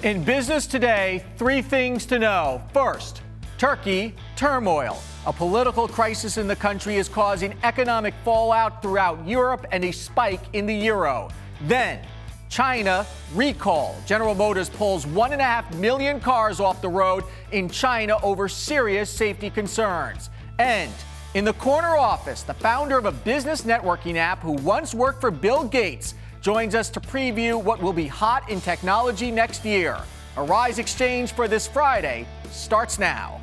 In business today, three things to know. First, Turkey turmoil. A political crisis in the country is causing economic fallout throughout Europe and a spike in the euro. Then, China recall. General Motors pulls 1.5 million cars off the road in China over serious safety concerns. And in the corner office, the founder of a business networking app who once worked for Bill Gates joins us to preview what will be hot in technology next year. Arise Exchange for this Friday starts now.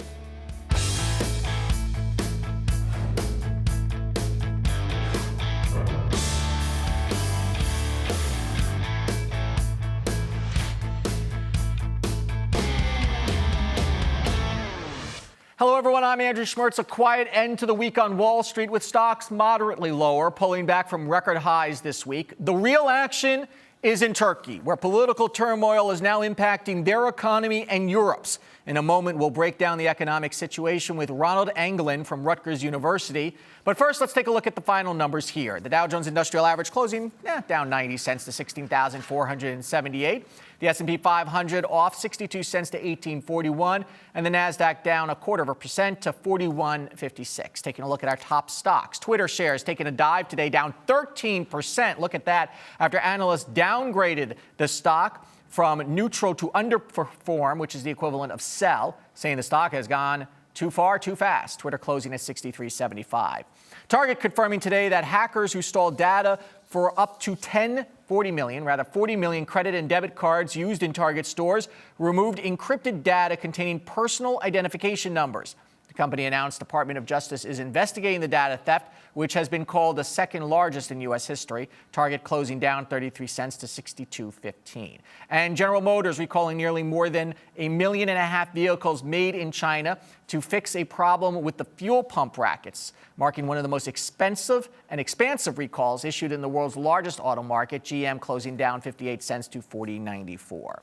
Hello, everyone. I'm Andrew Schmertz. A quiet end to the week on Wall Street with stocks moderately lower, pulling back from record highs this week. The real action is in Turkey, where political turmoil is now impacting their economy and Europe's. In a moment, we'll break down the economic situation with Ronald Anglin from Rutgers University. But first, let's take a look at the final numbers here. The Dow Jones Industrial Average closing down 90 cents to 16,478. The S&P 500 off 62 cents to 1841. And the Nasdaq down 0.25% to 4156. Taking a look at our top stocks. Twitter shares taking a dive today, down 13%. Look at that after analysts downgraded the stock from neutral to underperform, which is the equivalent of sell, saying the stock has gone too far, too fast. Twitter closing at 63.75. Target confirming today that hackers who stole data for up to 40 million credit and debit cards used in Target stores removed encrypted data containing personal identification numbers. The company announced the Department of Justice is investigating the data theft, which has been called the second largest in U.S. history. Target closing down 33 cents to 62.15. And General Motors recalling nearly more than 1.5 million vehicles made in China to fix a problem with the fuel pump brackets, marking one of the most expensive and expansive recalls issued in the world's largest auto market. GM closing down 58 cents to 40.94.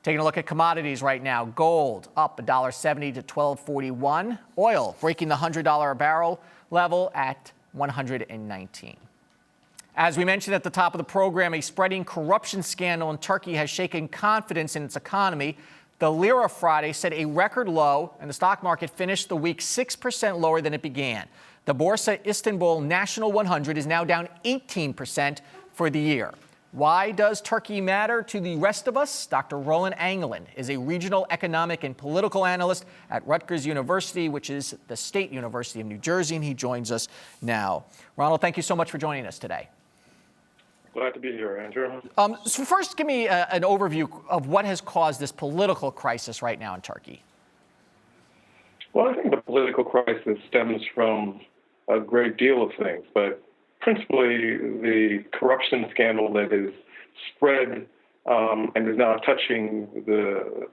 Taking a look at commodities right now. Gold up $1.70 to $12.41. Oil breaking the $100 a barrel level at $119. As we mentioned at the top of the program, a spreading corruption scandal in Turkey has shaken confidence in its economy. The lira Friday set a record low, and the stock market finished the week 6% lower than it began. The Borsa Istanbul National 100 is now down 18% for the year. Why does Turkey matter to the rest of us? Dr. Roland Anglin is a regional economic and political analyst at Rutgers University, which is the State University of New Jersey, and he joins us now. Ronald, thank you so much for joining us today. Glad to be here, Andrew. So first, give me an overview of what has caused this political crisis right now in Turkey. Well, I think the political crisis stems from a great deal of things, but principally the corruption scandal that is spread and is now touching the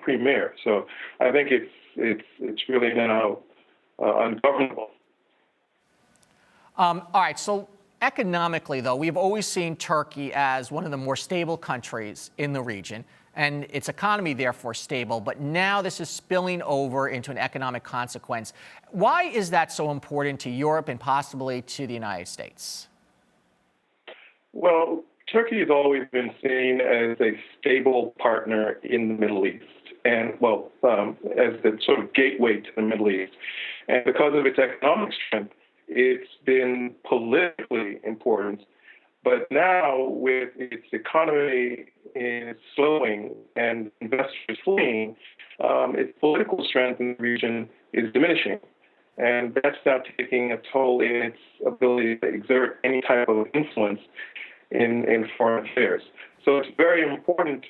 premier. So I think it's really now ungovernable. All right. So economically, though, we've always seen Turkey as one of the more stable countries in the region, and its economy, therefore, stable. But now this is spilling over into an economic consequence. Why is that so important to Europe and possibly to the United States? Well, Turkey has always been seen as a stable partner in the Middle East, and, as the sort of gateway to the Middle East. And because of its economic strength, it's been politically important. But now, with its economy slowing and investors fleeing, its political strength in the region is diminishing. And that's now taking a toll in its ability to exert any type of influence in foreign affairs. So it's very important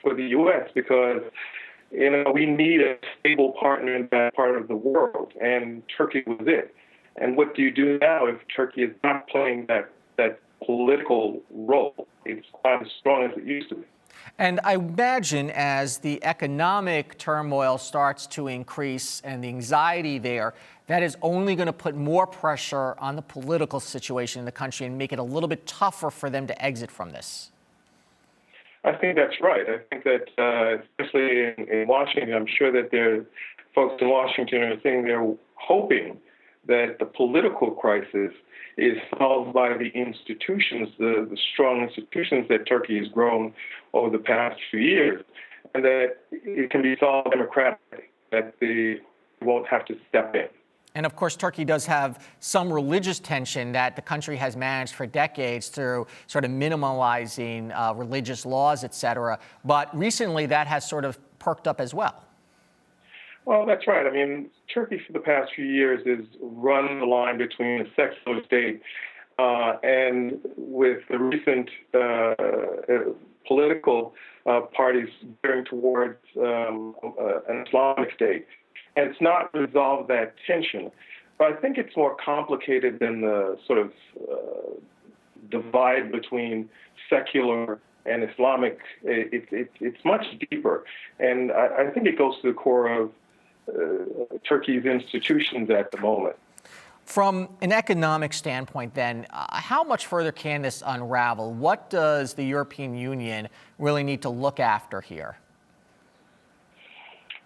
for the U.S. because, we need a stable partner in that part of the world, and Turkey was it. And what do you do now if Turkey is not playing that political role? It's not as strong as it used to be. And I imagine as the economic turmoil starts to increase and the anxiety there, that is only going to put more pressure on the political situation in the country and make it a little bit tougher for them to exit from this. I think that's right. I think that, especially in Washington, I'm sure that there are folks in Washington are sitting there hoping that the political crisis is solved by the institutions, the strong institutions that Turkey has grown over the past few years, and that it can be solved democratically, that they won't have to step in. And of course, Turkey does have some religious tension that the country has managed for decades through sort of minimalizing religious laws, et cetera. But recently that has sort of perked up as well. Well, that's right. I mean, Turkey for the past few years has run the line between a secular state and with the recent political parties veering towards an Islamic state. And it's not resolved that tension. But I think it's more complicated than the sort of divide between secular and Islamic. It's much deeper. And I think it goes to the core of Turkey's institutions at the moment. From an economic standpoint, then, how much further can this unravel? What does the European Union really need to look after here?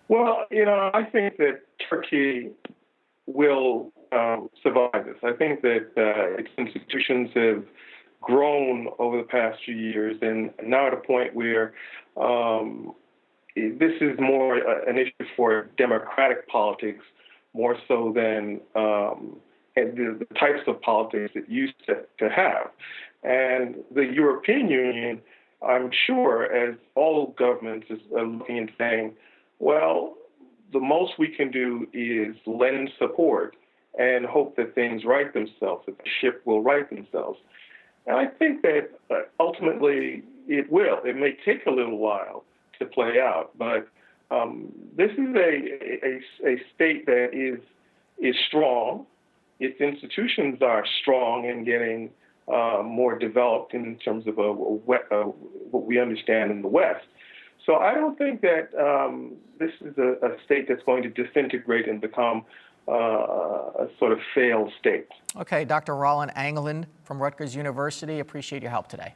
Well, I think that Turkey will survive this. I think that its institutions have grown over the past few years, and now at a point where this is more an issue for democratic politics, more so than the types of politics it used to have. And the European Union, I'm sure, as all governments are looking and saying, well, the most we can do is lend support and hope that things right themselves, that the ship will right themselves. And I think that ultimately it will. It may take a little while to play out, but this is a state that is strong. Its institutions are strong and getting more developed in terms of what we understand in the West. So I don't think that this is a state that's going to disintegrate and become a sort of failed state. Okay, Dr. Roland Engelin from Rutgers University, appreciate your help today.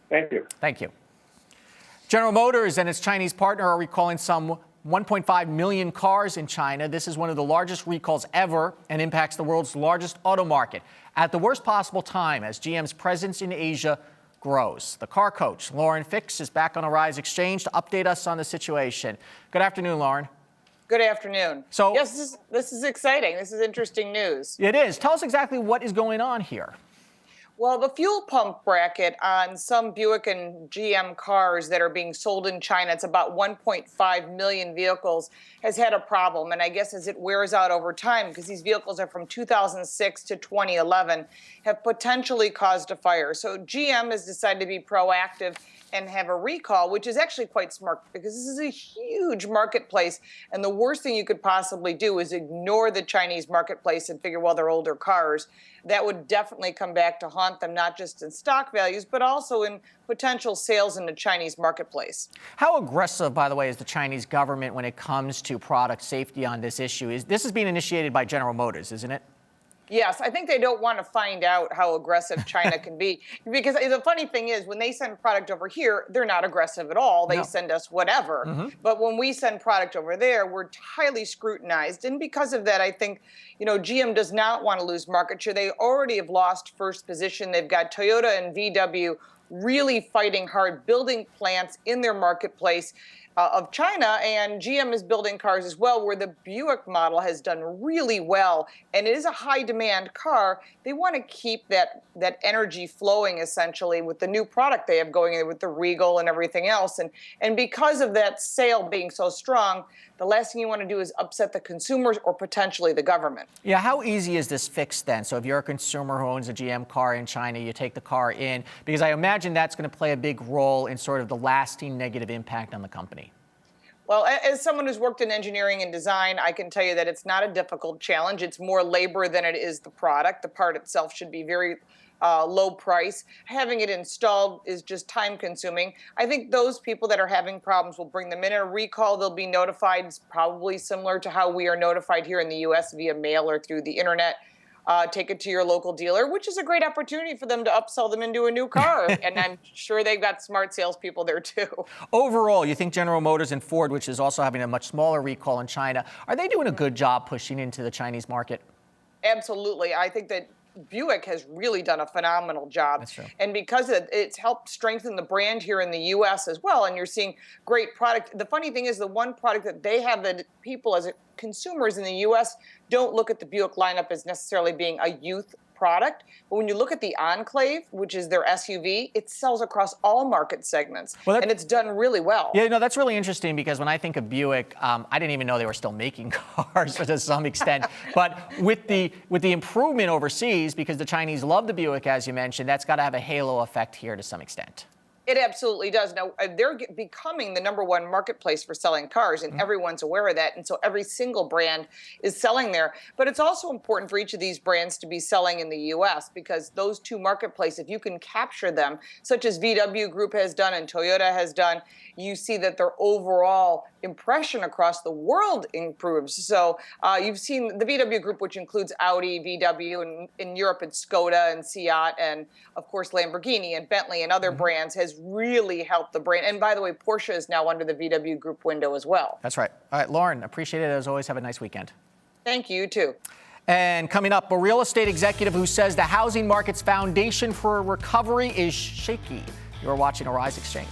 Thank you. Thank you. General Motors and its Chinese partner are recalling some 1.5 million cars in China. This is one of the largest recalls ever and impacts the world's largest auto market at the worst possible time as GM's presence in Asia grows. The car coach, Lauren Fix, is back on a Rise Xchange to update us on the situation. Good afternoon, Lauren. Good afternoon. So, yes, this is exciting. This is interesting news. It is. Tell us exactly what is going on here. Well, the fuel pump bracket on some Buick and GM cars that are being sold in China, it's about 1.5 million vehicles, has had a problem. And I guess as it wears out over time, because these vehicles are from 2006 to 2011, have potentially caused a fire. So GM has decided to be proactive and have a recall, which is actually quite smart because this is a huge marketplace. And the worst thing you could possibly do is ignore the Chinese marketplace and figure, well, they're older cars. That would definitely come back to haunt them, not just in stock values, but also in potential sales in the Chinese marketplace. How aggressive, by the way, is the Chinese government when it comes to product safety on this issue? This is being initiated by General Motors, isn't it? Yes, I think they don't want to find out how aggressive China can be. Because the funny thing is, when they send product over here, they're not aggressive at all. They send us whatever. Mm-hmm. But when we send product over there, we're highly scrutinized. And because of that, I think, GM does not want to lose market share. They already have lost first position. They've got Toyota and VW really fighting hard, building plants in their marketplace of China, and GM is building cars as well, where the Buick model has done really well, and it is a high-demand car. They want to keep that energy flowing, essentially, with the new product they have going in with the Regal and everything else. And because of that sale being so strong, the last thing you want to do is upset the consumers or potentially the government. Yeah, how easy is this fix then? So if you're a consumer who owns a GM car in China, you take the car in, because I imagine that's going to play a big role in sort of the lasting negative impact on the company. Well, as someone who's worked in engineering and design, I can tell you that it's not a difficult challenge. It's more labor than it is the product. The part itself should be very low price. Having it installed is just time consuming. I think those people that are having problems will bring them in a recall. They'll be notified, probably similar to how we are notified here in the U.S. via mail or through the internet. Take it to your local dealer, which is a great opportunity for them to upsell them into a new car. And I'm sure they've got smart salespeople there, too. Overall, you think General Motors and Ford, which is also having a much smaller recall in China, are they doing a good job pushing into the Chinese market? Absolutely. I think that Buick has really done a phenomenal job. That's true. And because it's helped strengthen the brand here in the US as well. And you're seeing great product. The funny thing is, the one product that they have that people as consumers in the US don't look at the Buick lineup as necessarily being a youth product. But when you look at the Enclave, which is their SUV, it sells across all market segments. And it's done really well. Yeah, no, that's really interesting because when I think of Buick, I didn't even know they were still making cars to some extent. But with the improvement overseas, because the Chinese love the Buick, as you mentioned, that's got to have a halo effect here to some extent. It absolutely does. Now, they're becoming the #1 marketplace for selling cars, and everyone's aware of that. And so every single brand is selling there. But it's also important for each of these brands to be selling in the U.S. because those two marketplaces, if you can capture them, such as VW Group has done and Toyota has done, you see that their overall impression across the world improves. So you've seen the VW Group, which includes Audi, VW, and in Europe it's Skoda and Seat, and of course Lamborghini and Bentley and other brands, has really helped the brand. And by the way, Porsche is now under the VW Group window as well. That's right. All right, Lauren, appreciate it as always. Have a nice weekend. Thank you, too. And coming up, a real estate executive who says the housing market's foundation for a recovery is shaky. You're watching Arise Exchange.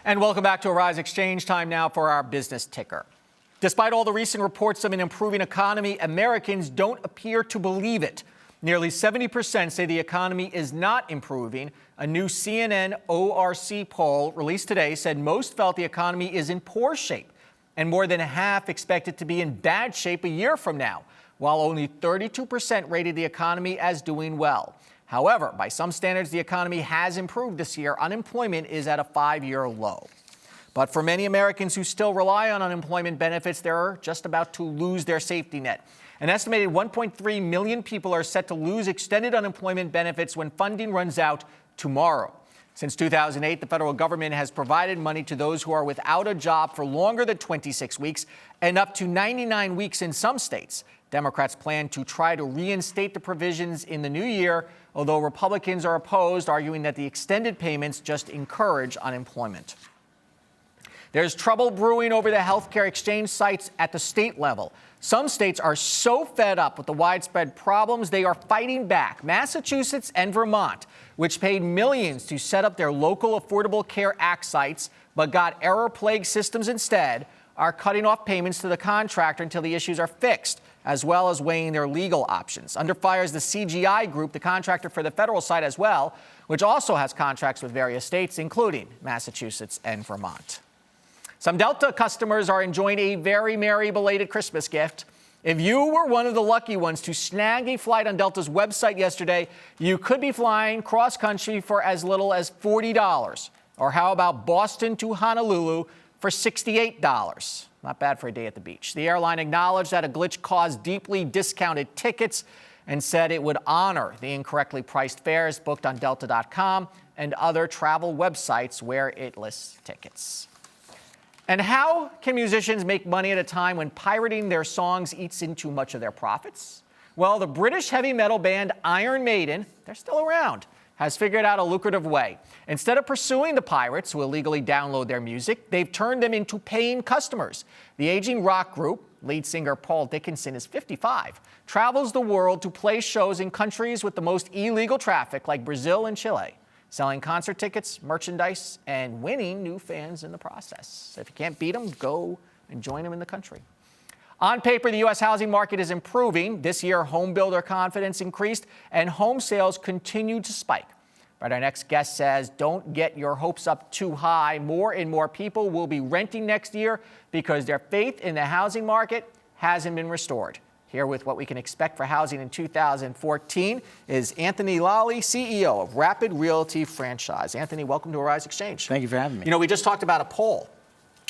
And welcome back to Arise Exchange. Time now for our business ticker. Despite all the recent reports of an improving economy, Americans don't appear to believe it. Nearly 70% say the economy is not improving. A new CNN ORC poll released today said most felt the economy is in poor shape, and more than half expect it to be in bad shape a year from now, while only 32% rated the economy as doing well. However, by some standards, the economy has improved this year. Unemployment is at a 5-year low. But for many Americans who still rely on unemployment benefits, they're just about to lose their safety net. An estimated 1.3 million people are set to lose extended unemployment benefits when funding runs out tomorrow. Since 2008, the federal government has provided money to those who are without a job for longer than 26 weeks and up to 99 weeks in some states. Democrats plan to try to reinstate the provisions in the new year, although Republicans are opposed, arguing that the extended payments just encourage unemployment. There's trouble brewing over the healthcare exchange sites at the state level. Some states are so fed up with the widespread problems, they are fighting back. Massachusetts and Vermont, which paid millions to set up their local Affordable Care Act sites, but got error-plagued systems instead, are cutting off payments to the contractor until the issues are fixed, as well as weighing their legal options. Under fire is the CGI Group, the contractor for the federal site as well, which also has contracts with various states, including Massachusetts and Vermont. Some Delta customers are enjoying a very merry belated Christmas gift. If you were one of the lucky ones to snag a flight on Delta's website yesterday, you could be flying cross-country for as little as $40. Or how about Boston to Honolulu for $68? Not bad for a day at the beach. The airline acknowledged that a glitch caused deeply discounted tickets and said it would honor the incorrectly priced fares booked on Delta.com and other travel websites where it lists tickets. And how can musicians make money at a time when pirating their songs eats into much of their profits? Well, the British heavy metal band Iron Maiden, they're still around, has figured out a lucrative way. Instead of pursuing the pirates who illegally download their music, they've turned them into paying customers. The aging rock group, lead singer Paul Dickinson is 55, travels the world to play shows in countries with the most illegal traffic like Brazil and Chile. selling concert tickets, merchandise, and winning new fans in the process. If you can't beat them, go and join them in the country. On paper, the U.S. housing market is improving. This year, home builder confidence increased and home sales continued to spike. But our next guest says, don't get your hopes up too high. More and more people will be renting next year because their faith in the housing market hasn't been restored. Here with what we can expect for housing in 2014 is Anthony Lally, CEO of Rapid Realty Franchise. Anthony, welcome to Arise Exchange. Thank you for having me. You know, we just talked about a poll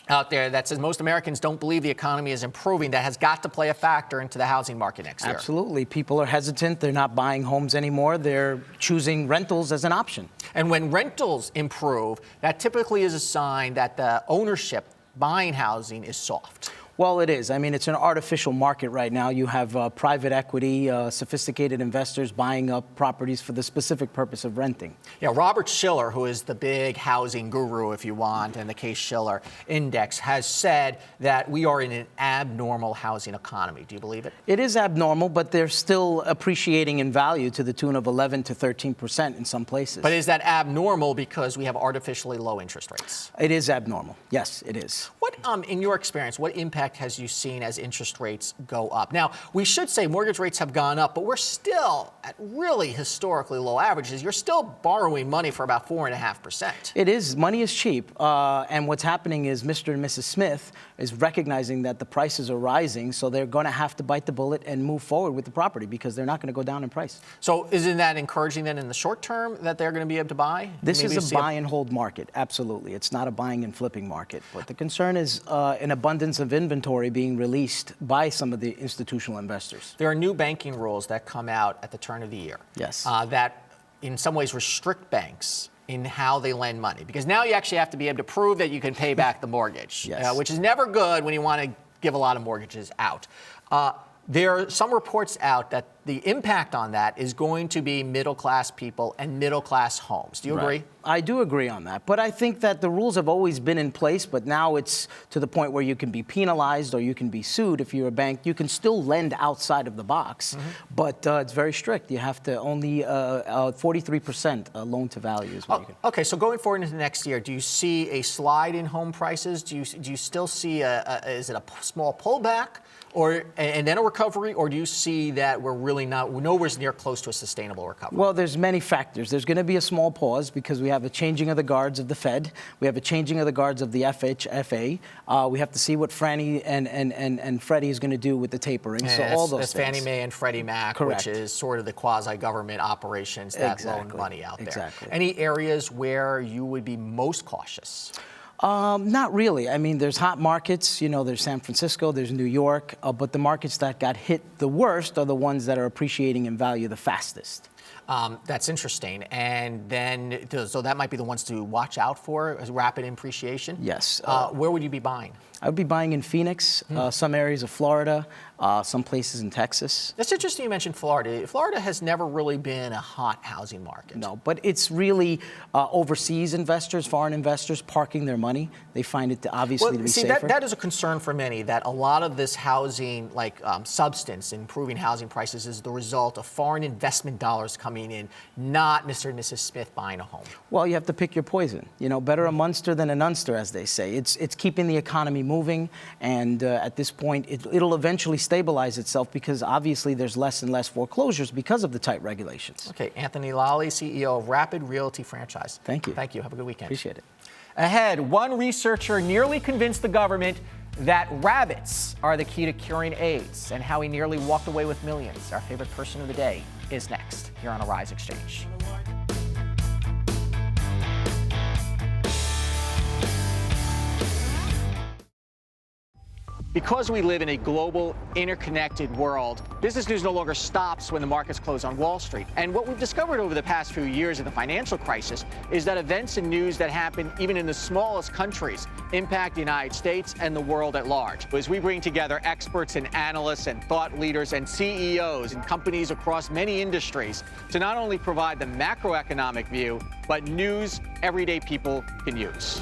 out there that says most Americans don't believe the economy is improving. That has got to play a factor into the housing market next year. Absolutely. People are hesitant. They're not buying homes anymore. They're choosing rentals as an option. And when rentals improve, that typically is a sign that the ownership buying housing is soft. Well, it is. I mean, it's an artificial market right now. You have private equity, sophisticated investors buying up properties for the specific purpose of renting. Yeah, Robert Shiller, who is the big housing guru, if you want, and the Case-Shiller Index, has said that we are in an abnormal housing economy. Do you believe it? It is abnormal, but they're still appreciating in value to the tune of 11 to 13% in some places. But is that abnormal because we have artificially low interest rates? It is abnormal. Yes, it is. What, in your experience, what impact has you seen as interest rates go up? Now, we should say mortgage rates have gone up, but we're still at really historically low averages. You're still borrowing money for about 4.5%. It is. Money is cheap. And what's happening is Mr. and Mrs. Smith is recognizing that the prices are rising, so they're going to have to bite the bullet and move forward with the property because they're not going to go down in price. So isn't that encouraging then in the short term that they're going to be able to buy? This is a buy and hold market. Absolutely. It's not a buying and flipping market. But the concern is an abundance of inventory being released by some of the institutional investors. There are new banking rules that come out at the turn of the year. Yes. That in some ways restrict banks in how they lend money. Because now you actually have to be able to prove that you can pay back the mortgage, yes. Which is never good when you want to give a lot of mortgages out. There are some reports out that the impact on that is going to be middle-class people and middle-class homes. Do you agree? I do agree on that. But I think that the rules have always been in place, but now it's to the point where you can be penalized or you can be sued if you're a bank. You can still lend outside of the box, but it's very strict. You have to only 43% loan to value is what you can. Okay, so going forward into next year, do you see a slide in home prices? Do you still see is it a small pullback? And then a recovery, or do you see that we're really nowhere near close to a sustainable recovery? Well, there's many factors. There's going to be a small pause because we have a changing of the guards of the Fed. We have a changing of the guards of the FHFA. We have to see what Fannie and Freddie is going to do with the tapering. And so all those things. Fannie Mae and Freddie Mac, correct, which is sort of the quasi-government operations that exactly, loan money out there. Exactly. Any areas where you would be most cautious? Not really. I mean, there's hot markets. You know, there's San Francisco, there's New York, but the markets that got hit the worst are the ones that are appreciating in value the fastest. That's interesting. And then, so that might be the ones to watch out for, as rapid appreciation? Yes. Where would you be buying? I would be buying in Phoenix, some areas of Florida, some places in Texas. That's interesting you mentioned Florida. Florida has never really been a hot housing market. No, but it's really overseas investors, foreign investors parking their money. They find it obviously to be safer. That is a concern for many, that a lot of this housing, substance, improving housing prices is the result of foreign investment dollars coming in, not Mr. and Mrs. Smith buying a home. Well, you have to pick your poison. You know, better a Munster than an Unster, as they say. It's keeping the economy moving, and at this point, it'll eventually stabilize itself because obviously there's less and less foreclosures because of the tight regulations. Okay, Anthony Lally, CEO of Rapid Realty Franchise. Thank you. Thank you. Have a good weekend. Appreciate it. Ahead, one researcher nearly convinced the government that rabbits are the key to curing AIDS and how he nearly walked away with millions. Our favorite person of the day is next here on Arise Exchange. Because we live in a global, interconnected world, business news no longer stops when the markets close on Wall Street. And what we've discovered over the past few years of the financial crisis is that events and news that happen even in the smallest countries impact the United States and the world at large. As we bring together experts and analysts and thought leaders and CEOs and companies across many industries to not only provide the macroeconomic view, but news everyday people can use.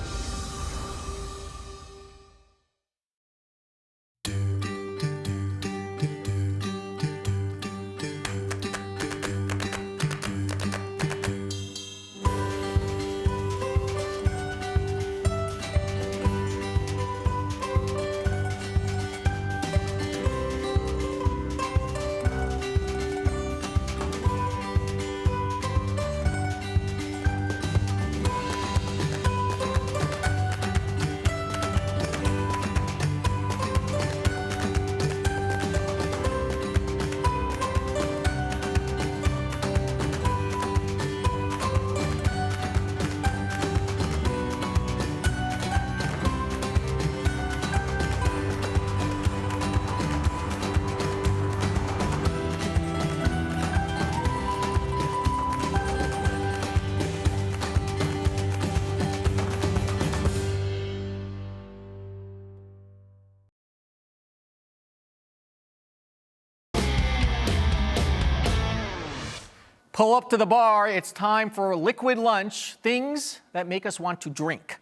Pull up to the bar. It's time for liquid lunch, things that make us want to drink.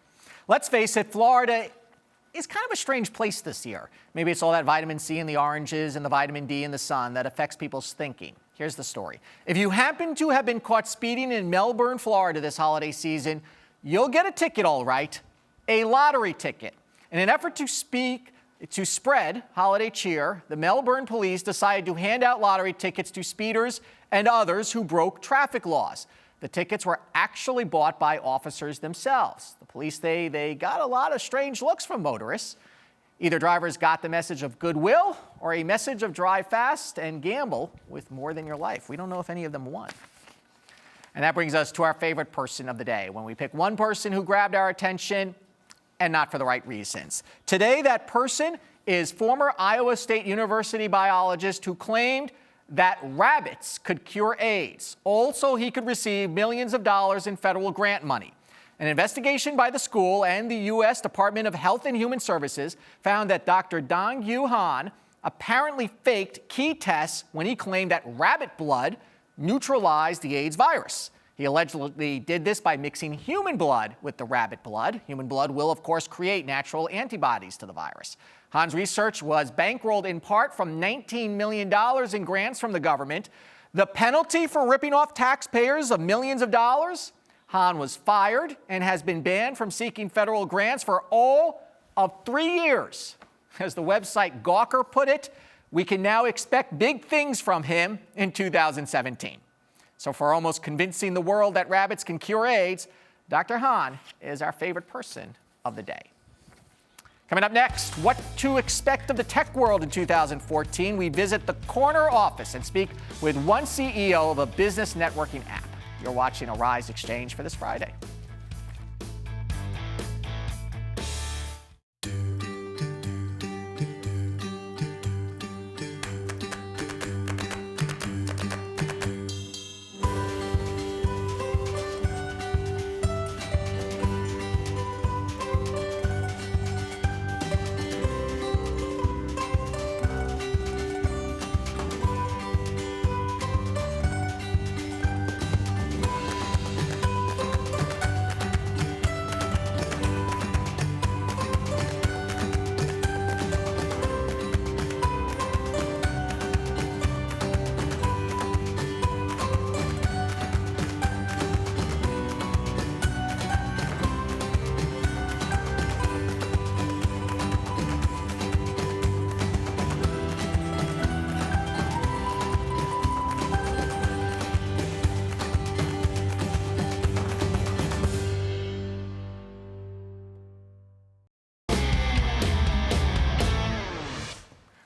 Let's face it, Florida is kind of a strange place this year. Maybe it's all that vitamin C in the oranges and the vitamin D in the sun that affects people's thinking. Here's the story. If you happen to have been caught speeding in Melbourne, Florida this holiday season, you'll get a ticket, all right, a lottery ticket. In an effort to spread holiday cheer, the Melbourne police decided to hand out lottery tickets to speeders and others who broke traffic laws. The tickets were actually bought by officers themselves. The police, they got a lot of strange looks from motorists. Either drivers got the message of goodwill or a message of drive fast and gamble with more than your life. We don't know if any of them won. And that brings us to our favorite person of the day, when we pick one person who grabbed our attention and not for the right reasons. Today, that person is former Iowa State University biologist who claimed that rabbits could cure AIDS. Also, he could receive millions of dollars in federal grant money. An investigation by the school and the U.S. Department of Health and Human Services found that Dr. Dong-Yu Han apparently faked key tests when he claimed that rabbit blood neutralized the AIDS virus. He allegedly did this by mixing human blood with the rabbit blood. Human blood will, of course, create natural antibodies to the virus. Han's research was bankrolled in part from $19 million in grants from the government. The penalty for ripping off taxpayers of millions of dollars? Han was fired and has been banned from seeking federal grants for all of 3 years. As the website Gawker put it, we can now expect big things from him in 2017. So for almost convincing the world that rabbits can cure AIDS, Dr. Han is our favorite person of the day. Coming up next, what to expect of the tech world in 2014. We visit the corner office and speak with one CEO of a business networking app. You're watching Arise Exchange for this Friday.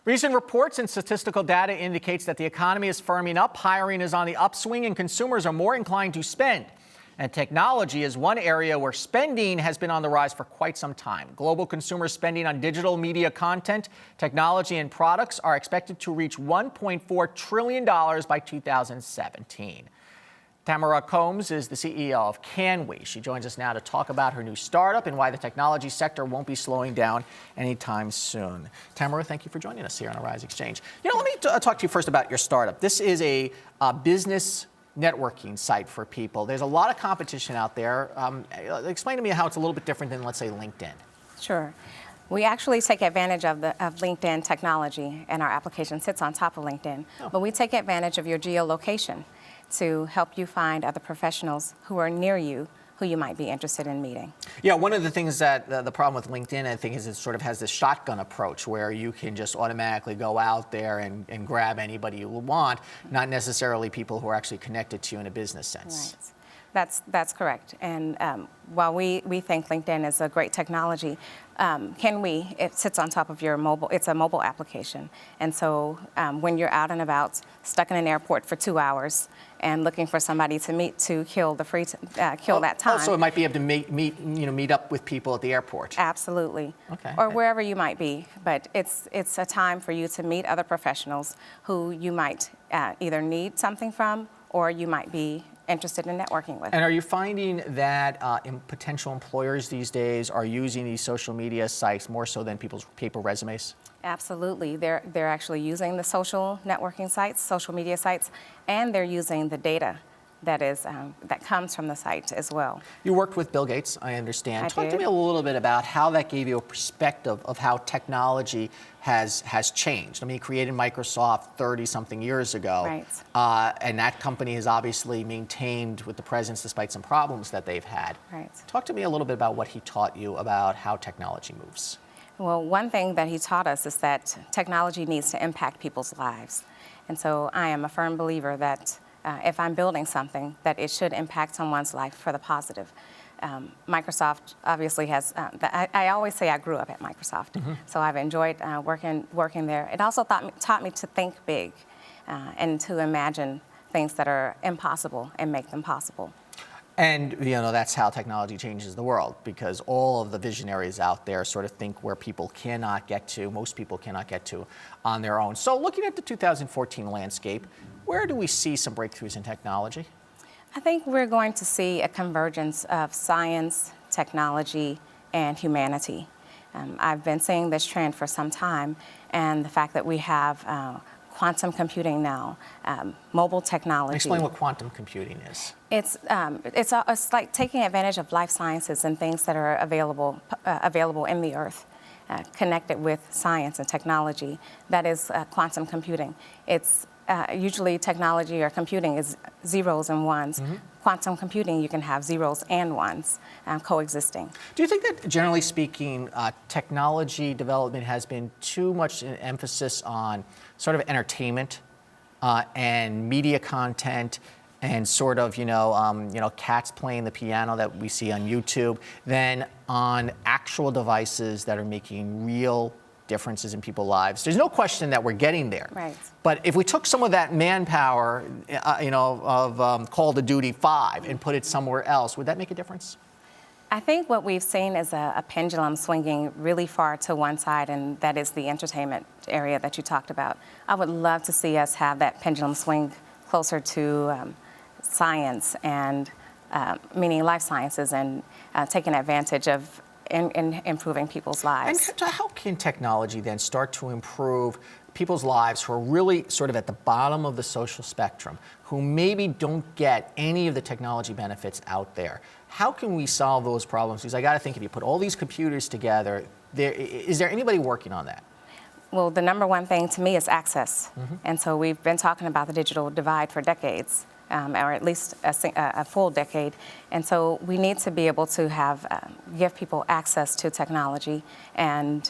Recent reports and statistical data indicates that the economy is firming up, hiring is on the upswing, and consumers are more inclined to spend. And technology is one area where spending has been on the rise for quite some time. Global consumer spending on digital media content, technology, and products are expected to reach $1.4 trillion by 2017. Tamara Combs is the CEO of Can We. She joins us now to talk about her new startup and why the technology sector won't be slowing down anytime soon. Tamara, thank you for joining us here on Arise Exchange. Let me talk to you first about your startup. This is a business networking site for people. There's a lot of competition out there. Explain to me how it's a little bit different than, let's say, LinkedIn. Sure. We actually take advantage of LinkedIn technology, and our application sits on top of LinkedIn. Oh. But we take advantage of your geolocation to help you find other professionals who are near you who you might be interested in meeting. Yeah, one of the things that the problem with LinkedIn, I think, is it sort of has this shotgun approach where you can just automatically go out there and grab anybody you want, not necessarily people who are actually connected to you in a business sense. Right. That's correct. And while we think LinkedIn is a great technology, it sits on top of your mobile. It's a mobile application. And so when you're out and about, stuck in an airport for 2 hours and looking for somebody to meet to kill the that time. Also, it might be able to meet up with people at the airport. Absolutely. Okay. Or wherever you might be. But it's a time for you to meet other professionals who you might either need something from or you might be interested in networking with. And are you finding that potential employers these days are using these social media sites more so than people's paper resumes? Absolutely. They're actually using the social networking sites, social media sites, and they're using the data that comes from the site as well. You worked with Bill Gates, I understand. I Talk to did. me a little bit about how that gave you a perspective of how technology has changed. I mean, he created Microsoft 30-something years ago. Right. And that company has obviously maintained with the presence despite some problems that they've had. Right. Talk to me a little bit about what he taught you about how technology moves. Well, one thing that he taught us is that technology needs to impact people's lives. And so I am a firm believer that if I'm building something, that it should impact someone's life for the positive. Microsoft obviously has, I always say I grew up at Microsoft, so I've enjoyed working there. It also taught me to think big and to imagine things that are impossible and make them possible. And that's how technology changes the world, because all of the visionaries out there sort of think where people cannot get to, most people cannot get to on their own. So looking at the 2014 landscape, where do we see some breakthroughs in technology? I think we're going to see a convergence of science, technology, and humanity. I've been seeing this trend for some time, and the fact that we have quantum computing now, mobile technology. Explain what quantum computing is. It's like taking advantage of life sciences and things that are available in the earth, connected with science and technology. That is quantum computing. It's usually technology or computing is zeros and ones. Quantum computing, you can have zeros and ones coexisting. Do you think that, generally speaking, technology development has been too much an emphasis on sort of entertainment and media content and sort of, cats playing the piano that we see on YouTube, than on actual devices that are making real differences in people's lives? There's no question that we're getting there. Right. But if we took some of that manpower, of Call of Duty 5 and put it somewhere else, would that make a difference? I think what we've seen is a pendulum swinging really far to one side, and that is the entertainment area that you talked about. I would love to see us have that pendulum swing closer to science and meaning life sciences, and taking advantage of in improving people's lives. And how can technology then start to improve people's lives who are really sort of at the bottom of the social spectrum, who maybe don't get any of the technology benefits out there? How can we solve those problems? Because I got to think, if you put all these computers together, is there anybody working on that? Well, the number one thing to me is access. And so we've been talking about the digital divide for decades. Or at least a full decade. And so we need to be able to give people access to technology. And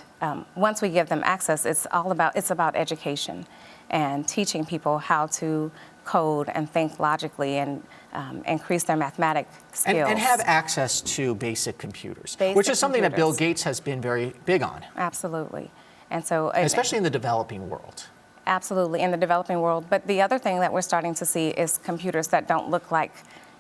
once we give them access, it's about education and teaching people how to code and think logically and increase their mathematic skills. And have access to basic computers, which is something that Bill Gates has been very big on. Absolutely. And so, especially in the developing world. Absolutely, in the developing world. But the other thing that we're starting to see is computers that don't look like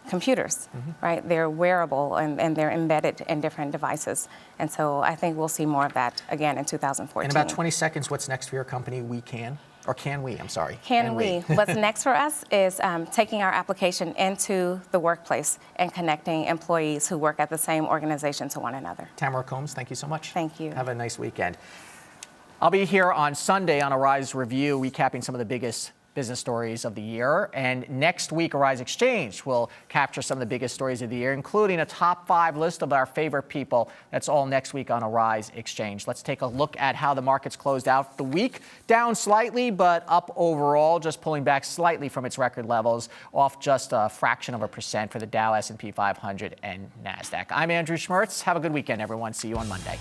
computers, right? They're wearable and they're embedded in different devices. And so I think we'll see more of that again in 2014. In about 20 seconds, what's next for your company, Can we? What's next for us is taking our application into the workplace and connecting employees who work at the same organization to one another. Tamara Combs, thank you so much. Thank you. Have a nice weekend. I'll be here on Sunday on Arise Review, recapping some of the biggest business stories of the year. And next week, Arise Xchange will capture some of the biggest stories of the year, including a top 5 list of our favorite people. That's all next week on Arise Xchange. Let's take a look at how the markets closed out the week. Down slightly, but up overall, just pulling back slightly from its record levels, off just a fraction of a percent for the Dow, S&P 500, and NASDAQ. I'm Andrew Schmertz. Have a good weekend, everyone. See you on Monday.